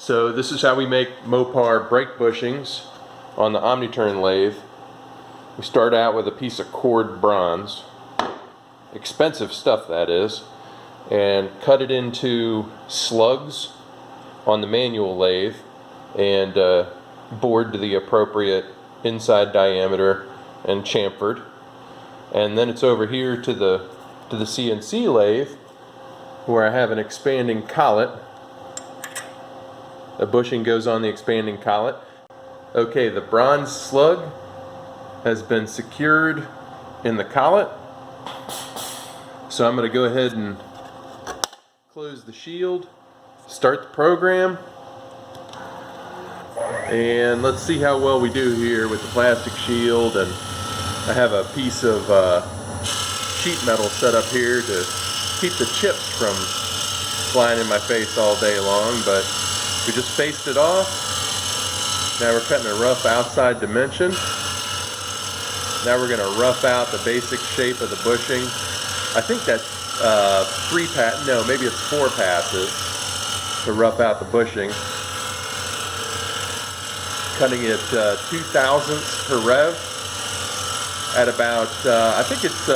So this is how we make Mopar brake bushings on the Omniturn lathe. We start out with a piece of cored bronze, expensive stuff that is, and cut it into slugs on the manual lathe and bored to the appropriate inside diameter and chamfered. And then it's over here to the CNC lathe where I have an expanding collet. A bushing goes on the expanding collet. Okay, the bronze slug has been secured in the collet. So I'm going to go ahead and close the shield, start the program, and let's see how well we do here with the plastic shield. And I have a piece of sheet metal set up here to keep the chips from flying in my face all day long, but we just faced it off. Now we're cutting a rough outside dimension. Now we're going to rough out the basic shape of the bushing. I think that's maybe it's 4 passes to rough out the bushing. Cutting it 2/1000ths per rev at about, I think it's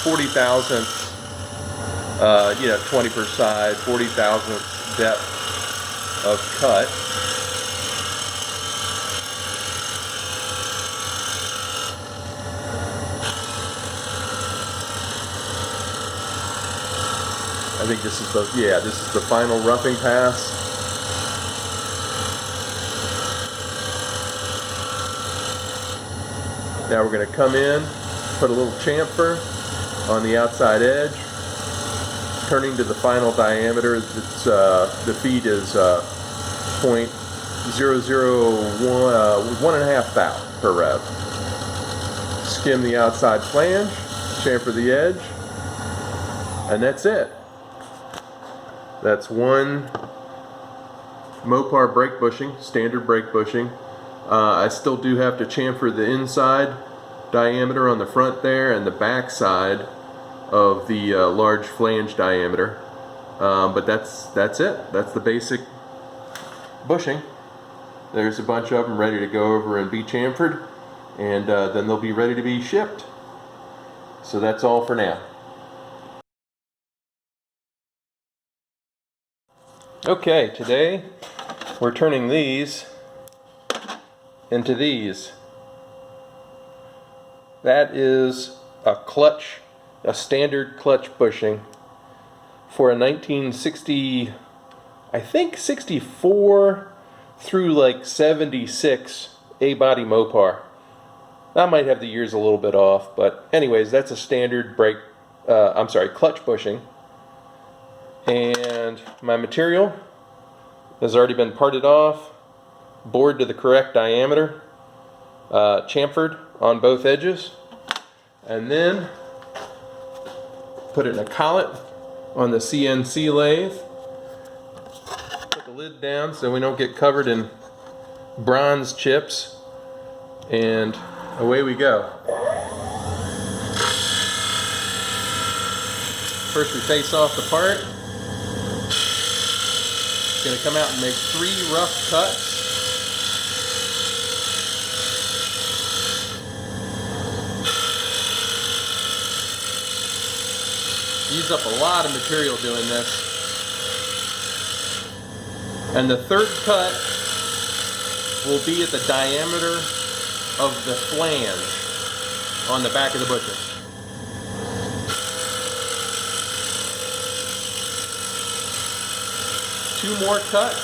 40 thousandths, 20 per side, 40 thousandths depth of cut. I think this is the final roughing pass. Now we're going to come in, put a little chamfer on the outside edge, turning to the final diameter. It's, the feed is 1.001 thou per rev. Skim the outside flange, chamfer the edge, and that's it. That's one Mopar brake bushing, standard brake bushing. I still do have to chamfer the inside diameter on the front there and the back side of the large flange diameter. But that's it. That's the basic bushing. There's a bunch of them ready to go over and be chamfered, and then they'll be ready to be shipped. So that's all for now. Okay, today we're turning these into these. That is a standard clutch bushing for a 1960, I think 64 through like 76 A-body Mopar. I might have the years a little bit off, but anyways, that's a standard clutch bushing. And my material has already been parted off, bored to the correct diameter, chamfered on both edges, and then put it in a collet on the CNC lathe. Put the lid down so we don't get covered in bronze chips, and away we go. First we face off the part. Going to come out and make 3 rough cuts. Use up a lot of material doing this. And the third cut will be at the diameter of the flange on the back of the bushing. Two more cuts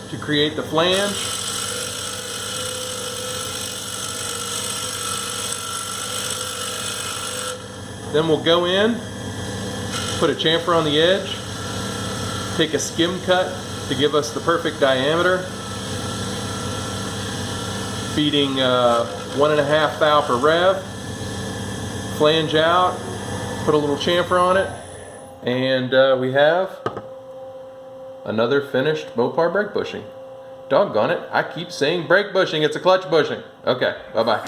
to create the flange. Then we'll go in, put a chamfer on the edge, take a skim cut to give us the perfect diameter, feeding 1.5 thou per rev, flange out, put a little chamfer on it, and we have another finished Mopar brake bushing. Doggone it, I keep saying brake bushing, it's a clutch bushing. Okay, bye-bye.